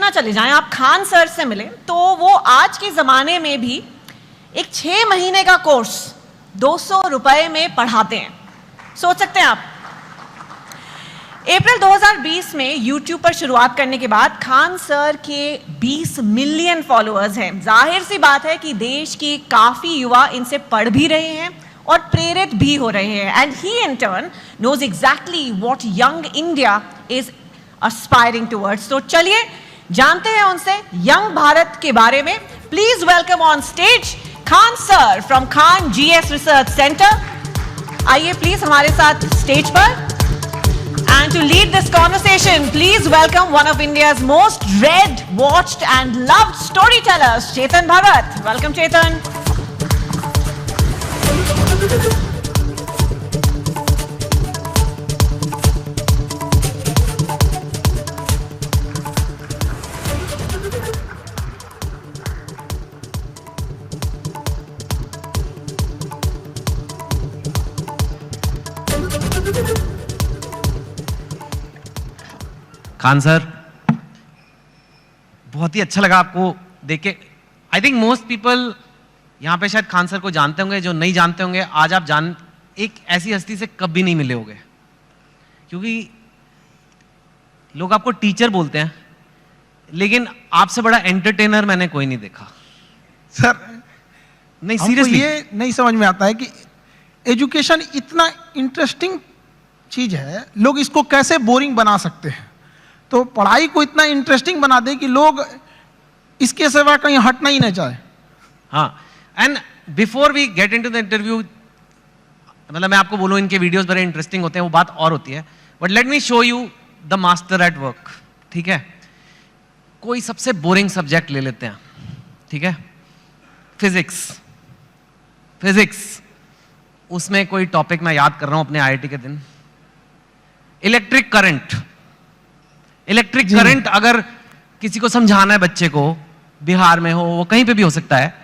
पटना चले जाएं, आप खान सर से मिलें, तो वो आज के ज़माने में भी एक 6 महीने का कोर्स 200 रुपए में पढ़ाते हैं। सोच सकते हैं आप। अप्रैल 2020 में YouTube पर शुरुआत करने के बाद खान सर के 20 मिलियन फॉलोअर्स हैं। जाहिर सी बात है कि देश के काफ़ी युवा इनसे पढ़ भी रहे हैं और प्रेरित भी हो रहे हैं। And he in turn knows exactly what young India is aspiring towards. तो चलिए जानते हैं उनसे यंग भारत के बारे में। Please welcome on stage Khan sir from Khan GS research centre. आइए प्लीज हमारे साथ स्टेज पर। And to lead this conversation please welcome one of India's most read, watched and loved storytellers, Chetan Bhagat. Welcome Chetan. Khan sir, बहुत ही अच्छा लगा आपको देख के। आई थिंक मोस्ट पीपल यहाँ पे शायद खान सर को जानते होंगे, जो नहीं जानते होंगे आज आप एक ऐसी हस्ती से कभी नहीं मिले होंगे, क्योंकि लोग आपको टीचर बोलते हैं, लेकिन आपसे बड़ा एंटरटेनर मैंने कोई नहीं देखा। सर नहीं, सीरियसली ये नहीं समझ में आता है कि एजुकेशन इतना इंटरेस्टिंग चीज है, लोग इसको कैसे बोरिंग बना सकते हैं। तो पढ़ाई को इतना इंटरेस्टिंग बना दे कि लोग इसके सिवा कहीं हटना ही ना चाहे। हाँ, and before we get into the interview, मतलब मैं आपको बोलूं इनके वीडियोस बड़े इंटरेस्टिंग होते हैं, वो बात और होती है, but let me show you the master at work. ठीक है, कोई सबसे बोरिंग सब्जेक्ट ले लेते हैं, ठीक है, फिजिक्स, उसमें कोई टॉपिक मैं याद कर रहा हूं अपने IIT के दिन, इलेक्ट्रिक करंट अगर किसी को समझाना है बच्चे को, बिहार में हो, वो कहीं पे भी हो सकता है,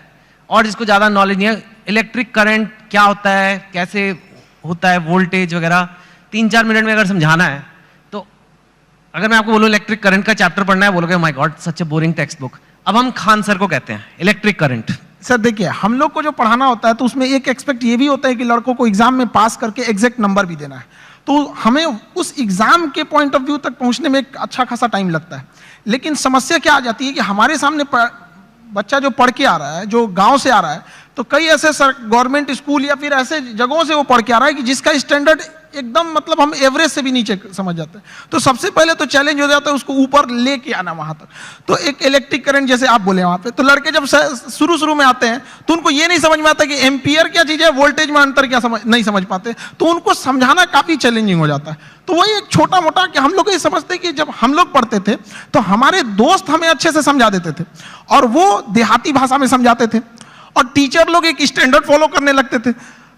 और जिसको ज्यादा नॉलेज नहीं है, इलेक्ट्रिक करंट क्या होता है, कैसे होता है, वोल्टेज वगैरह 3-4 मिनट में अगर समझाना है, तो अगर मैं आपको बोलूं इलेक्ट्रिक करंट का चैप्टर पढ़ना है, बोलोगे my God such A boring text book. अब हम खान सर को कहते हैं इलेक्ट्रिक करंट। सर देखिए, हम लोग को जो पढ़ाना होता है तो उसमें एक एक्सपेक्ट ये भी होता है कि लड़कों को एग्जाम में पास करके एग्जैक्ट नंबर भी देना है, तो हमें उस एग्जाम के पॉइंट ऑफ व्यू तक पहुंचने में एक अच्छा खासा टाइम लगता है। लेकिन समस्या क्या आ जाती है कि हमारे सामने बच्चा जो पढ़ के आ रहा है, जो गांव से आ रहा है, तो कई ऐसे गवर्नमेंट स्कूल या फिर ऐसे जगहों से वो पढ़ के आ रहा है कि जिसका स्टैंडर्ड एकदम मतलब हम एवरेज से भी नीचे समझ जाते हैं। तो सबसे पहले तो चैलेंज हो जाता है उसको ऊपर लेके आना वहां तक। तो एक इलेक्ट्रिक करंट जैसे आप बोले वहां पे, तो लड़के जब शुरू में आते हैं तो उनको ये नहीं समझ में आता कि एम्पियर क्या चीज है, वोल्टेज में अंतर क्या नहीं समझ पाते, तो उनको समझाना काफी चैलेंजिंग हो जाता है। तो वही एक छोटा मोटा कि हम लोग ये समझते कि जब हम लोग पढ़ते थे तो हमारे दोस्त हमें अच्छे से समझा देते थे, और वो देहाती भाषा में समझाते थे, और टीचर लोग एक स्टैंडर्ड फॉलो करने लगते थे।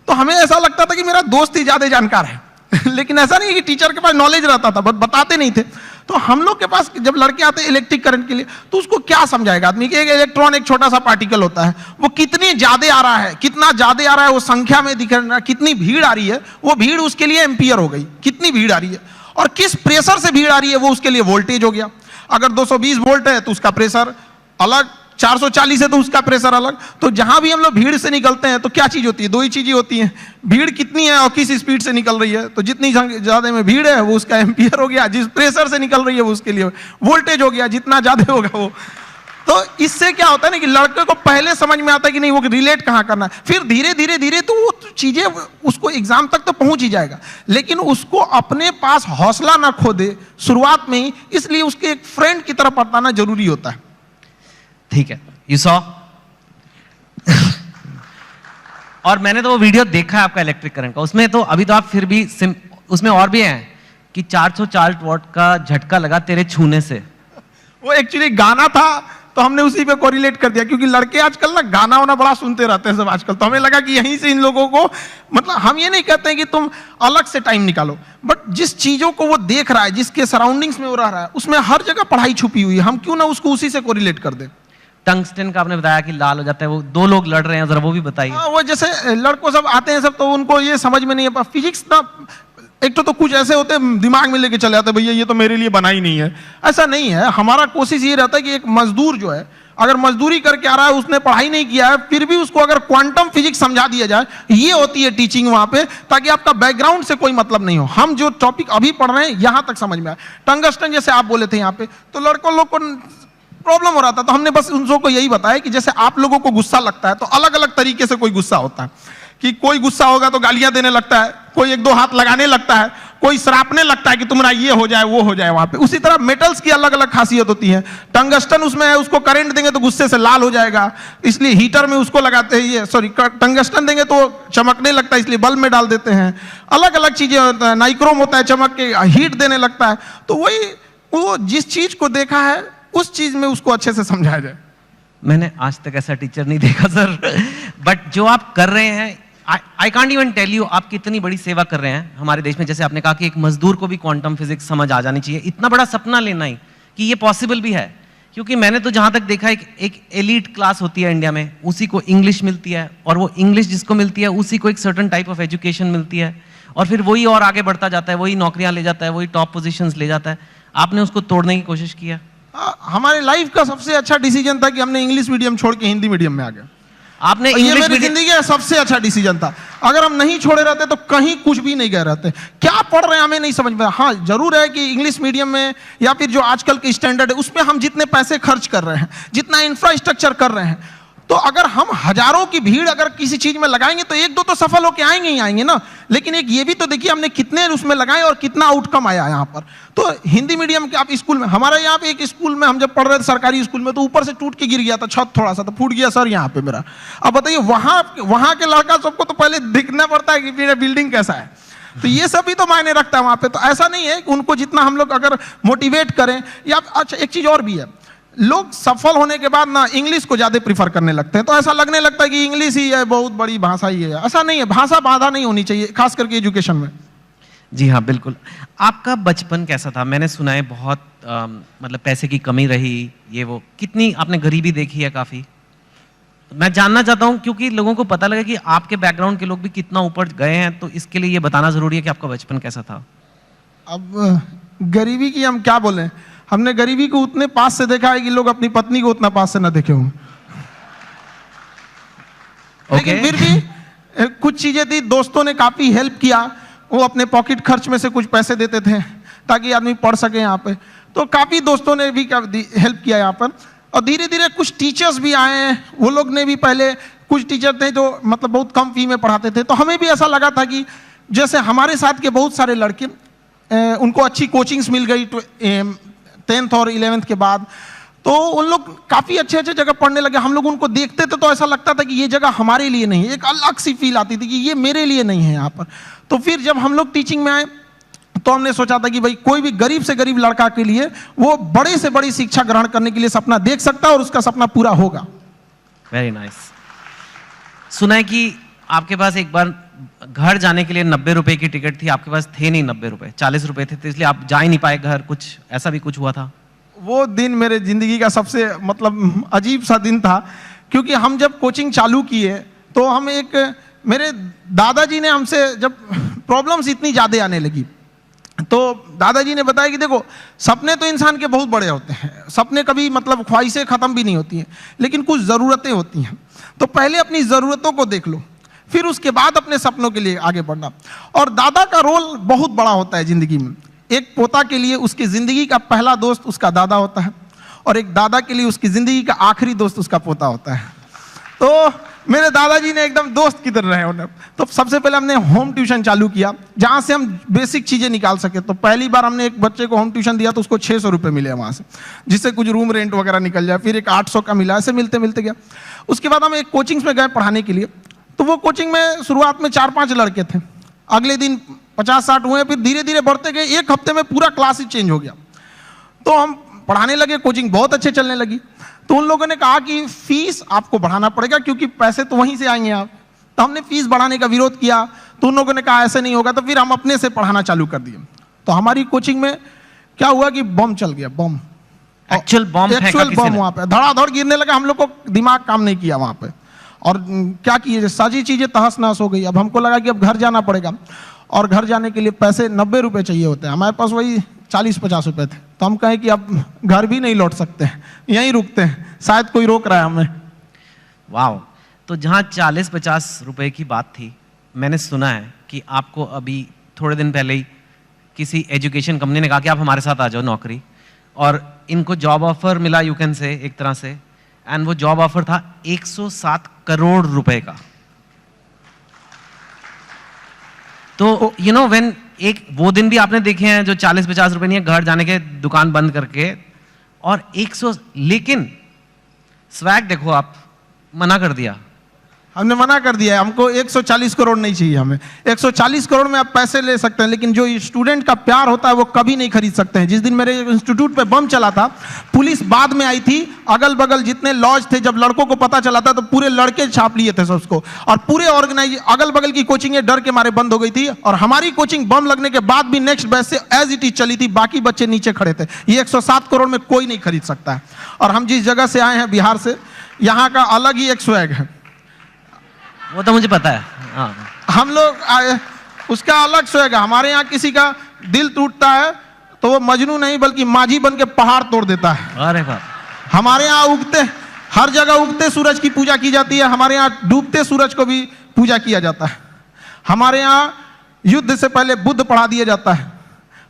तो हमें ऐसा लगता था कि मेरा दोस्त ही ज्यादा जानकार है लेकिन ऐसा नहीं है कि टीचर के पास नॉलेज रहता था, बट बताते नहीं थे। तो हम लोग के पास जब लड़के आते हैं इलेक्ट्रिक करंट के लिए, तो उसको क्या समझाएगा आदमी कि एक इलेक्ट्रॉन एक छोटा सा पार्टिकल होता है, वो कितनी ज्यादा आ रहा है, कितना ज्यादा आ रहा है, वो संख्या में दिख रहा है, कितनी भीड़ आ रही है, वो भीड़ उसके लिए एम्पियर हो गई, कितनी भीड़ आ रही है, और किस प्रेशर से भीड़ आ रही है वो उसके लिए वोल्टेज हो गया। अगर 220 वोल्ट है तो उसका प्रेशर अलग, 440 है तो उसका प्रेशर अलग। तो जहां भी हम लोग भीड़ से निकलते हैं तो क्या चीज होती है, दो ही चीजें होती हैं, भीड़ कितनी है और किस स्पीड से निकल रही है। तो जितनी ज्यादा में भीड़ है वो उसका एम्पियर हो गया, जिस प्रेशर से निकल रही है वो उसके लिए वोल्टेज हो गया, जितना ज्यादा होगा वो। तो इससे क्या होता है ना कि लड़के को पहले समझ में आता है कि नहीं वो रिलेट कहां करना है, फिर धीरे धीरे तो वो चीजें उसको एग्जाम तक तो पहुंच ही जाएगा, लेकिन उसको अपने पास हौसला ना खो दे शुरुआत में ही, इसलिए उसके एक फ्रेंड की तरफ बताना जरूरी होता है। ठीक है, यू सॉ और मैंने तो वो वीडियो देखा है आपका इलेक्ट्रिक करंट का, उसमें तो अभी तो आप फिर भी उसमें और भी है कि 440 वॉट का झटका लगा तेरे छूने से। वो एक्चुअली गाना था तो हमने उसी पे कोरिलेट कर दिया, क्योंकि लड़के आजकल ना गाना वाना बड़ा सुनते रहते हैं सब आजकल, तो हमें लगा कि यहीं से इन लोगों को, मतलब हम ये नहीं कहते हैं कि तुम अलग से टाइम निकालो, बट जिस चीजों को वो देख रहा है, जिसके सराउंडिंग्स में वो रह रहा है, उसमें हर जगह पढ़ाई छुपी हुई है, हम क्यों ना उसको उसी से कोरिलेट कर दें। टंगस्टन का आपने बताया कि लाल हो जाता है, वो दो लोग लड़ रहे हैं, जरा वो भी बताइए। वो जैसे लड़कों सब आते हैं सब, तो उनको ये समझ में नहीं है, फिजिक्स ना एक तो कुछ ऐसे होते हैं दिमाग में लेके चले जाते हैं, भैया ये तो मेरे लिए बना ही नहीं है। ऐसा नहीं है। हमारा कोशिश ये रहता है कि एक मजदूर जो है, अगर मजदूरी करके आ रहा है, उसने पढ़ाई नहीं किया है, फिर भी उसको अगर क्वांटम फिजिक्स समझा दिया जाए, ये होती है टीचिंग वहां पे, ताकि आपका बैकग्राउंड से कोई मतलब नहीं हो। हम जो टॉपिक अभी पढ़ रहे हैं यहां तक समझ में आए। टंगस्टन जैसे आप बोले थे यहाँ पे, तो लड़कों लोग को प्रॉब्लम हो रहा था, तो हमने बस उन सबको यही बताया कि जैसे आप लोगों को गुस्सा लगता है, तो अलग अलग तरीके से कोई गुस्सा होता है। कि कोई गुस्सा होगा तो गालियां देने लगता है, कोई एक दो हाथ लगाने लगता है, कोई सरापने लगता है कि तुम्हारा ये हो जाए वो हो जाए वहां पे। उसी तरह मेटल्स की अलग अलग खासियत होती है। टंगस्टन उसमें है, उसको करंट देंगे तो गुस्से से लाल हो जाएगा, इसलिए हीटर में उसको लगाते हैं। ये सॉरी, टंगस्टन देंगे तो चमकने लगता है, इसलिए बल्ब में डाल देते हैं। अलग अलग चीजें होता है। नाइक्रोम होता है, चमक के हीट देने लगता है। तो वही, वो जिस चीज को देखा है उस चीज में उसको अच्छे से समझाया जाए। मैंने आज तक ऐसा टीचर नहीं देखा सर, बट जो आप कर रहे हैं, I can't even tell you आप कितनी बड़ी सेवा कर रहे हैं हमारे देश में। जैसे आपने कहा कि एक मजदूर को भी क्वांटम फिजिक्स समझ आ जानी चाहिए, इतना बड़ा सपना लेना ही कि ये पॉसिबल भी है। क्योंकि मैंने तो जहां तक देखा, एक एलीट क्लास होती है इंडिया में, उसी को इंग्लिश मिलती है, और वो इंग्लिश जिसको मिलती है उसी को एक सर्टेन टाइप ऑफ एजुकेशन मिलती है, और फिर वही और आगे बढ़ता जाता है, वही नौकरियां ले जाता है, वही टॉप पोजीशंस ले जाता है। आपने उसको तोड़ने की कोशिश किया? हमारे लाइफ का सबसे अच्छा डिसीजन था कि हमने इंग्लिश मीडियम छोड़ के हिंदी मीडियम में आ गए। आपने ये मेरी जिंदगी का सबसे अच्छा डिसीजन था। अगर हम नहीं छोड़े रहते तो कहीं कुछ भी नहीं गए रहते। क्या पढ़ रहे हैं हमें नहीं समझ में। हाँ, जरूर है कि इंग्लिश मीडियम में या फिर जो आजकल के स्टैंडर्ड है उसमें हम जितने पैसे खर्च कर रहे हैं, जितना इंफ्रास्ट्रक्चर कर रहे हैं, तो अगर हम हजारों की भीड़ अगर किसी चीज में लगाएंगे तो एक दो तो सफल होके आएंगे ही आएंगे ना। लेकिन एक ये भी तो देखिए हमने कितने उसमें लगाए और कितना आउटकम आया यहाँ पर। तो हिंदी मीडियम के आप स्कूल में, हमारे यहाँ पे एक स्कूल में हम जब पढ़ रहे थे सरकारी स्कूल में, तो ऊपर से टूट के गिर गया था छत, थोड़ा सा तो फूट गया सर यहाँ पे मेरा। अब बताइए वहां के लड़का सबको तो पहले दिखना पड़ता है कि मेरा बिल्डिंग कैसा है। तो ये सब भी तो मायने रखता है वहां पे। तो ऐसा नहीं है कि उनको जितना हम लोग अगर मोटिवेट करें, या अच्छा एक चीज और भी है, लोग सफल होने के बाद ना इंग्लिश को ज्यादा प्रीफर करने लगते हैं। तो ऐसा लगने लगता है कि इंग्लिश ही है, बहुत बड़ी भाषा ही है। ऐसा नहीं है, भाषा बाधा नहीं होनी चाहिए, खास करके एजुकेशन में। जी हाँ, बिल्कुल। आपका बचपन कैसा था? मैंने सुना है बहुत मतलब पैसे की कमी रही, ये वो, कितनी आपने गरीबी देखी है काफी। मैं जानना चाहता हूँ, क्योंकि लोगों को पता लगे कि आपके बैकग्राउंड के लोग भी कितना ऊपर गए हैं, तो इसके लिए ये बताना जरूरी है कि आपका बचपन कैसा था। अब गरीबी की हम क्या बोलें, हमने गरीबी को उतने पास से देखा है कि लोग अपनी पत्नी को उतना पास से ना देखे होंगे। लेकिन फिर भी कुछ चीजें थी, दोस्तों ने काफी हेल्प किया। वो अपने पॉकेट खर्च में से कुछ पैसे देते थे ताकि आदमी पढ़ सके यहाँ पे। तो काफी दोस्तों ने भी हेल्प किया यहाँ पर। और धीरे धीरे कुछ टीचर्स भी आए हैं, वो लोग ने भी, पहले कुछ टीचर थे जो मतलब बहुत कम फी में पढ़ाते थे। तो हमें भी ऐसा लगा था कि जैसे हमारे साथ के बहुत सारे लड़के, उनको अच्छी कोचिंग्स मिल गई 10th और 11th के बाद, तो उन लोग काफी अच्छे अच्छे जगह पढ़ने लगे। हम लोग उनको देखते थे तो ऐसा लगता था कि ये जगह हमारे लिए नहीं है, एक अलग सी फील आती थी कि ये मेरे लिए नहीं है यहाँ पर। तो फिर जब हम लोग टीचिंग में आए तो हमने सोचा था कि भाई कोई भी गरीब से गरीब लड़का के लिए वो बड़े से बड़ी शिक्षा ग्रहण करने के लिए सपना देख सकता है और उसका सपना पूरा होगा। Very nice. सुना है कि आपके पास एक बार घर जाने के लिए 90 रुपए की टिकट थी, आपके पास थे नहीं 90 रुपए, 40 रुपए थे, तो इसलिए आप जा ही नहीं पाए घर। कुछ ऐसा भी कुछ हुआ था? वो दिन मेरे जिंदगी का सबसे मतलब अजीब सा दिन था, क्योंकि हम जब कोचिंग चालू किए तो हम मेरे दादाजी ने हमसे, जब प्रॉब्लम्स इतनी ज़्यादा आने लगी, तो दादाजी ने बताया कि देखो, सपने तो इंसान के बहुत बड़े होते हैं, सपने कभी मतलब ख्वाहिशें ख़त्म भी नहीं होती हैं, लेकिन कुछ ज़रूरतें होती हैं। तो पहले अपनी ज़रूरतों को देख लो, फिर उसके बाद अपने सपनों के लिए आगे बढ़ना। और दादा का रोल बहुत बड़ा होता है ज़िंदगी में। एक पोता के लिए उसकी ज़िंदगी का पहला दोस्त उसका दादा होता है, और एक दादा के लिए उसकी ज़िंदगी का आखिरी दोस्त उसका पोता होता है। तो मेरे दादाजी ने एकदम दोस्त की तरह रहे उन्हें। तो सबसे पहले हमने होम ट्यूशन चालू किया, जहाँ से हम बेसिक चीज़ें निकाल सके। तो पहली बार हमने एक बच्चे को होम ट्यूशन दिया तो उसको 600 रुपये मिले वहाँ से, जिससे कुछ रूम रेंट वगैरह निकल जाए। फिर एक 800 का मिला, ऐसे मिलते मिलते गया। उसके बाद हम एक कोचिंग्स में गए पढ़ाने के लिए। तो वो कोचिंग में शुरुआत में 4-5 लड़के थे, अगले दिन 50-60 हुए, फिर धीरे धीरे बढ़ते गए। एक हफ्ते में पूरा क्लास ही चेंज हो गया। तो हम पढ़ाने लगे, कोचिंग बहुत अच्छे चलने लगी। तो उन लोगों ने कहा कि फीस आपको बढ़ाना पड़ेगा, क्योंकि पैसे तो वहीं से आएंगे आप। तो हमने फीस बढ़ाने का विरोध किया, तो उन लोगों ने कहा ऐसे नहीं होगा। तो फिर हम अपने से पढ़ाना चालू कर दिए। तो हमारी कोचिंग में क्या हुआ कि बम चल गया, बम, एक्चुअल बम वहाँ पे धड़ाधड़ गिरने लगा। हम लोग को दिमाग काम नहीं किया वहाँ पे, और क्या किए, सारी चीजें तहस नहस हो गई। अब हमको लगा कि अब घर जाना पड़ेगा। और घर जाने के लिए पैसे 90 रुपये चाहिए होते हैं, हमारे पास वही 40-50 रुपये थे, तो हम कहें कि अब घर भी नहीं लौट सकते, यहीं रुकते हैं, शायद कोई रोक रहा है हमें। वाह, तो जहाँ 40-50 रुपए की बात थी, मैंने सुना है कि आपको अभी थोड़े दिन पहले ही किसी एजुकेशन कंपनी ने कहा कि आप हमारे साथ आ जाओ नौकरी, और इनको जॉब ऑफर मिला, यू कैन से, एक तरह से, एंड वो जॉब ऑफर था 107 करोड़ रुपए का। तो यू नो व्हेन, एक वो दिन भी आपने देखे हैं जो 40-50 रुपए नहीं है, घर जाने के दुकान बंद करके, और 100, लेकिन स्वैग देखो, आप मना कर दिया। हमने मना कर दिया है, हमको 140 करोड़ नहीं चाहिए, हमें 140 करोड़ में आप पैसे ले सकते हैं, लेकिन जो स्टूडेंट का प्यार होता है वो कभी नहीं खरीद सकते हैं। जिस दिन मेरे इंस्टीट्यूट पे बम चला था, पुलिस बाद में आई थी, अगल बगल जितने लॉज थे, जब लड़कों को पता चला था तो पूरे लड़के छाप लिए थे सबको, और पूरे ऑर्गेनाइज अगल बगल की कोचिंगें डर के मारे बंद हो गई थी, और हमारी कोचिंग बम लगने के बाद भी नेक्स्ट बैच से एज इट इज चली थी, बाकी बच्चे नीचे खड़े थे। ये 107 करोड़ में कोई नहीं खरीद सकता है। और हम जिस जगह से आए हैं, बिहार से, यहाँ का अलग ही एक स्वैग है, वो तो मुझे पता है। हाँ, हम लोग आए, उसका अलग स्वैग है। हमारे यहाँ किसी का दिल टूटता है तो वो मजनू नहीं बल्कि माझी बन के पहाड़ तोड़ देता है। अरे बाप, हमारे यहाँ उगते, हर जगह उगते सूरज की पूजा की जाती है, हमारे यहाँ डूबते सूरज को भी पूजा किया जाता है। हमारे यहाँ युद्ध से पहले बुद्ध पढ़ा दिया जाता है।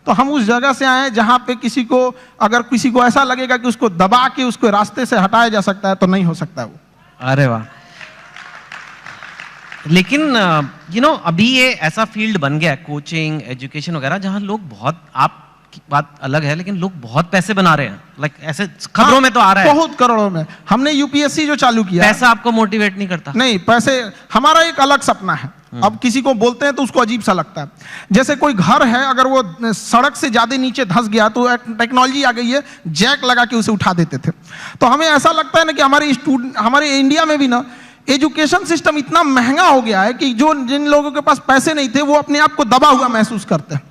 तो हम उस जगह से आए हैं जहाँ पे किसी को, अगर किसी को ऐसा लगेगा कि उसको दबा के उसको रास्ते से हटाया जा सकता है, तो नहीं हो सकता है वो। अरे वाह, लेकिन यू नो अभी ये ऐसा फील्ड बन गया है, कोचिंग, एजुकेशन वगैरह, जहां लोग बहुत, आपकी बात अलग है, लेकिन लोग बहुत पैसे बना रहे हैं, लाइक ऐसे खबरों में तो आ रहा है बहुत करोड़ों में। हमने यूपीएससी जो चालू किया, पैसा आपको मोटिवेट नहीं करता? नहीं, पैसे हमारा एक अलग सपना है। अब किसी को बोलते हैं तो उसको अजीब सा लगता है। जैसे कोई घर है, अगर वो सड़क से ज्यादा नीचे धंस गया तो टेक्नोलॉजी आ गई है, जैक लगा के उसे उठा देते थे। तो हमें ऐसा लगता है ना कि हमारे स्टूडेंट, हमारे इंडिया में भी ना एजुकेशन सिस्टम इतना महंगा हो गया है कि जो जिन लोगों के पास पैसे नहीं थे वो अपने आप को दबा हुआ महसूस करते हैं।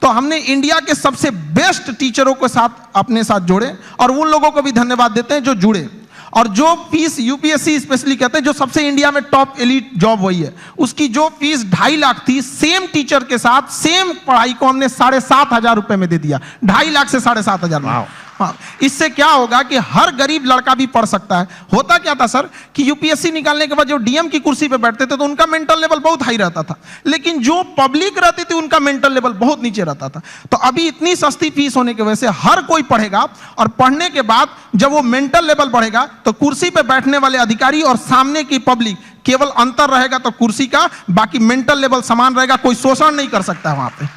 तो हमने इंडिया के सबसे बेस्ट टीचरों के साथ अपने साथ जोड़े, और उन लोगों को भी धन्यवाद देते हैं जो जुड़े। और जो फीस यूपीएससी स्पेशली कहते हैं, जो सबसे इंडिया में टॉप एलीट जॉब वही है, उसकी जो फीस 2.5 लाख थी, सेम टीचर के साथ सेम पढ़ाई को हमने 7,500 रुपए में दे दिया। 2.5 लाख से 7,500 में। हाँ, इससे क्या होगा कि हर गरीब लड़का भी पढ़ सकता है। होता क्या था सर कि यूपीएससी निकालने के बाद जो डीएम की कुर्सी पे बैठते थे तो उनका मेंटल लेवल बहुत हाई रहता था, लेकिन जो पब्लिक रहती थी उनका मेंटल लेवल बहुत नीचे रहता था। तो अभी इतनी सस्ती फीस होने की वजह से हर कोई पढ़ेगा, और पढ़ने के बाद जब वो मेंटल लेवल बढ़ेगा तो कुर्सी पे बैठने वाले अधिकारी और सामने की पब्लिक, केवल अंतर रहेगा तो कुर्सी का, बाकी मेंटल लेवल समान रहेगा, कोई शोषण नहीं कर सकता है वहां पे।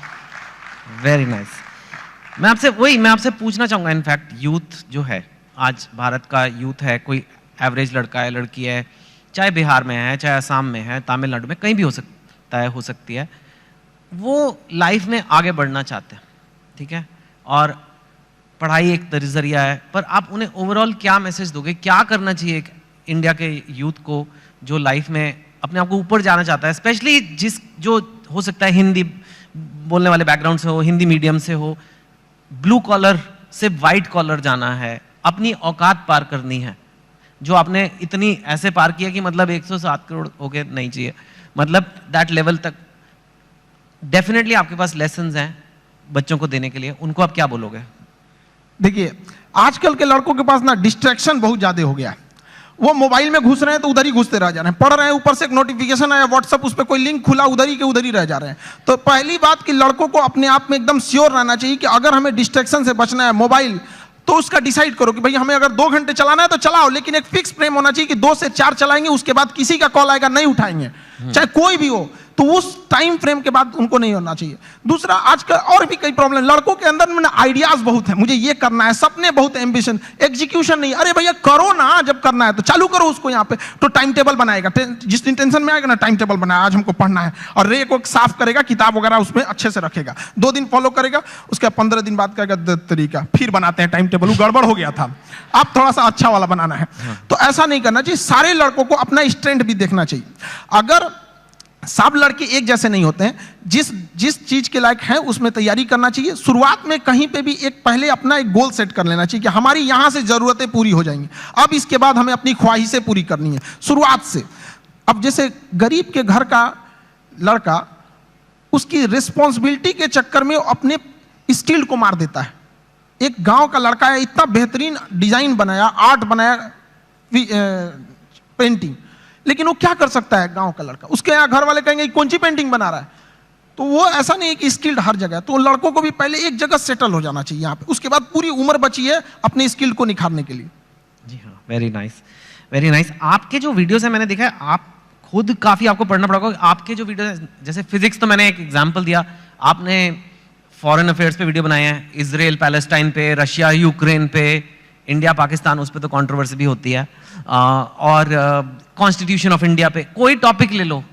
Very nice. मैं आपसे पूछना चाहूंगा, इनफैक्ट यूथ जो है, आज भारत का यूथ है, कोई एवरेज लड़का है, लड़की है, चाहे बिहार में है, चाहे असम में है, तमिलनाडु में, कहीं भी हो सकता है, हो सकती है, वो लाइफ में आगे बढ़ना चाहते हैं, ठीक है, और पढ़ाई एक जरिया है, पर आप उन्हें ओवरऑल क्या मैसेज दोगे? क्या करना चाहिए एक इंडिया के यूथ को जो लाइफ में अपने आप को ऊपर जाना चाहता है, स्पेशली जो हो सकता है हिंदी बोलने वाले बैकग्राउंड से हो, हिंदी मीडियम से हो, ब्लू कॉलर से वाइट कॉलर जाना है, अपनी औकात पार करनी है, जो आपने इतनी ऐसे पार किया कि मतलब 107 करोड़ हो गए नहीं चाहिए, मतलब दैट लेवल तक डेफिनेटली आपके पास लेसन्स हैं बच्चों को देने के लिए, उनको आप क्या बोलोगे? देखिए, आजकल के लड़कों के पास ना डिस्ट्रैक्शन बहुत ज्यादा हो गया है। वो मोबाइल में घुस रहे हैं तो उधर ही घुसते रह जा रहे हैं, पढ़ रहे हैं, ऊपर से एक नोटिफिकेशन आया व्हाट्सएप, उस पर कोई लिंक खुला, उधर ही के उधर ही रह जा रहे हैं। तो पहली बात कि लड़कों को अपने आप में एकदम श्योर रहना चाहिए कि अगर हमें डिस्ट्रैक्शन से बचना है मोबाइल, तो उसका डिसाइड करो कि भाई हमें अगर 2 घंटे चलाना है तो चलाओ, लेकिन एक फिक्स फ्रेम होना चाहिए कि 2 से 4 चलाएंगे, उसके बाद किसी का कॉल आएगा नहीं उठाएंगे, चाहे कोई भी हो, तो उस टाइम फ्रेम के बाद उनको नहीं होना चाहिए। दूसरा, आजकल और भी कई प्रॉब्लम, लड़कों के अंदर में आइडियाज बहुत है, मुझे ये करना है, सपने बहुत, एम्बिशन, एग्जीक्यूशन नहीं। अरे भैया करो ना, जब करना है तो चालू करो उसको। यहाँ पे तो टाइम टेबल बनाएगा, जिस दिन टेंशन में आएगा ना, टाइम टेबल बनाया, आज हमको पढ़ना है, और रे को साफ करेगा, किताब वगैरह उसमें अच्छे से रखेगा, 2 दिन फॉलो करेगा, उसके 15 दिन बाद कहेगा तरीका, फिर बनाते हैं टाइम टेबल, गड़बड़ हो गया था, अब थोड़ा सा अच्छा वाला बनाना है। तो ऐसा नहीं करना चाहिए। सारे लड़कों को अपना स्ट्रेंथ भी देखना चाहिए। अगर सब लड़के एक जैसे नहीं होते हैं, जिस चीज के लायक हैं उसमें तैयारी करना चाहिए। शुरुआत में कहीं पे भी एक पहले अपना एक गोल सेट कर लेना चाहिए कि हमारी यहां से जरूरतें पूरी हो जाएंगी, अब इसके बाद हमें अपनी ख्वाहिशें पूरी करनी है शुरुआत से। अब जैसे गरीब के घर का लड़का उसकी रिस्पॉन्सिबिलिटी के चक्कर में अपने स्किल को मार देता है। एक गांव का लड़का है, इतना बेहतरीन डिजाइन बनाया, आर्ट बनाया, पेंटिंग, लेकिन वो क्या कर सकता है गांव का लड़का? उसके यहाँ घर वाले कहेंगे कौन सी पेंटिंग बना रहा है? तो वो ऐसा नहीं है कि स्किल्ड हर जगह। तो लड़कों को भी पहले एक जगह सेटल हो जाना चाहिए यहाँ पे, उसके बाद पूरी उम्र बची है अपने स्किल को निखारने के लिए। जी हाँ, वेरी नाइस, वेरी नाइस। आपके जो वीडियोस है मैंने देखा है, आप खुद काफी आपको पढ़ना पड़ेगा। आपके जो वीडियो जैसे फिजिक्स, तो मैंने एक एग्जांपल दिया, आपने फॉरेन अफेयर्स पे वीडियो बनाए हैं, इजराइल पैलेस्टाइन पे, रशिया यूक्रेन पे, इंडिया पाकिस्तान, उस पे तो कंट्रोवर्सी भी होती है, और कॉन्स्टिट्यूशन ऑफ इंडिया पे, कोई टॉपिक ले लो,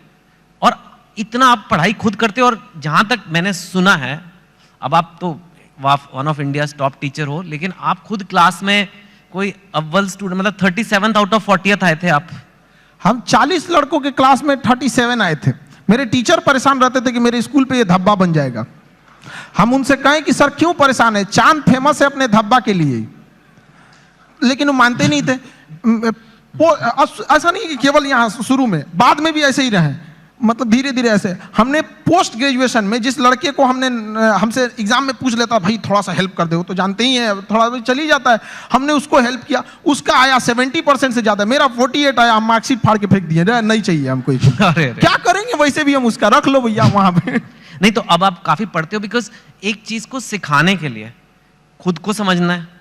और इतना आप पढ़ाई खुद करते हो। और जहां तक मैंने सुना है, अब आप तो one of India top teacher हो, लेकिन आप खुद क्लास में कोई अव्वल स्टूडेंट, मतलब 37th आउट ऑफ 40th आए थे आप। हम 40 लड़कों के क्लास में 37 आए थे। मेरे टीचर परेशान रहते थे कि मेरे स्कूल पे ये धब्बा बन जाएगा। हम उनसे कहें कि सर क्यों परेशान है, चांद फेमस है अपने धब्बा के लिए, लेकिन वो मानते नहीं थे। वो ऐसा नहीं कि केवल यहाँ शुरू में, बाद में भी ऐसे ही रहे, मतलब धीरे धीरे ऐसे। हमने पोस्ट ग्रेजुएशन में जिस लड़के को हमसे एग्जाम में पूछ लेता भाई थोड़ा सा हेल्प कर दो, तो जानते ही हैं थोड़ा चली जाता है, हमने उसको हेल्प किया, उसका आया 70% से ज्यादा, मेरा 48 आया, हम मार्कशीट फाड़ के फेंक दिए, नहीं चाहिए हमको। क्या करेंगे, वैसे भी हम उसका रख लो भैया वहां पे। नहीं तो अब आप काफी पढ़ते हो, बिकॉज एक चीज को सिखाने के लिए खुद को समझना है,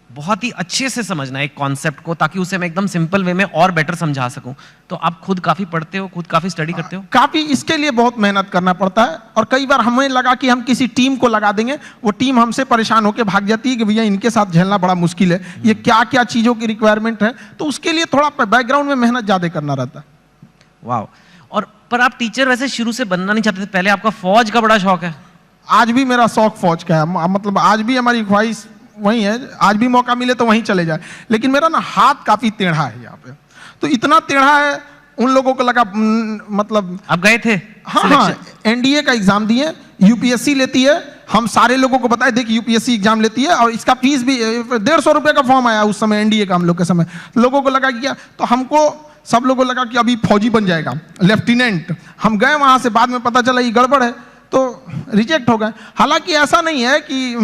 बहुत ही अच्छे से समझना है एक कॉन्सेप्ट को, ताकि उसे मैं एकदम सिंपल वे में और बेटर समझा सकूं। तो आप खुद काफी पढ़ते हो, खुद काफी स्टडी करते हो? काफी, इसके लिए बहुत मेहनत करना पड़ता है। और कई बार हमें लगा कि हम किसी टीम को लगा देंगे, वो टीम हमसे परेशान होकर भाग जाती है कि भैया इनके साथ झेलना बड़ा मुश्किल है, ये क्या क्या चीजों की रिक्वायरमेंट है। तो उसके लिए थोड़ा बैकग्राउंड में मेहनत ज्यादा करना रहता है। वाह। और पर आप टीचर वैसे शुरू से बनना नहीं चाहते थे, पहले आपका फौज का बड़ा शौक है? आज भी मेरा शौक फौज का है, मतलब आज भी हमारी ख्वाहिश वही है, आज भी मौका मिले तो वहीं चले जाए। लेकिन मेरा ना हाथ काफी टेढ़ा है यहाँ पे, तो इतना टेढ़ा है, उन लोगों को लगा मतलब। आप गए थे? हाँ, एनडीए का एग्जाम दिए, यूपीएससी लेती है, हम सारे लोगों को बताए देखिए यूपीएससी एग्जाम लेती है, और इसका फीस भी 150 रुपये का फॉर्म आया उस समय एनडीए का, हम लोग के समय। लोगों को लगा कि तो हमको, सब लोगों को लगा कि अभी फौजी बन जाएगा, लेफ्टिनेंट। हम गए वहां से, बाद में पता चला ये गड़बड़ है, तो रिजेक्ट हो गए। हालांकि ऐसा नहीं है कि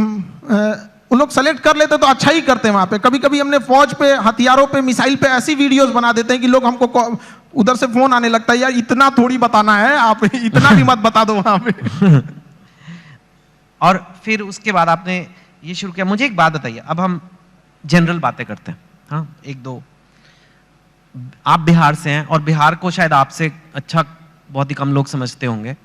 उन लोग सेलेक्ट कर लेते तो अच्छा ही करते हैं वहां पे। कभी कभी हमने फौज पे, हथियारों पे, मिसाइल पे ऐसी वीडियोस बना देते हैं कि लोग हमको उधर से फोन आने लगता है, यार इतना थोड़ी बताना है, आप इतना भी मत बता दो वहां पे। और फिर उसके बाद आपने ये शुरू किया। मुझे एक बात बताइए, अब हम जनरल बातें करते हैं, हाँ एक दो। आप बिहार से हैं, और बिहार को शायद आपसे अच्छा बहुत ही कम लोग समझते होंगे।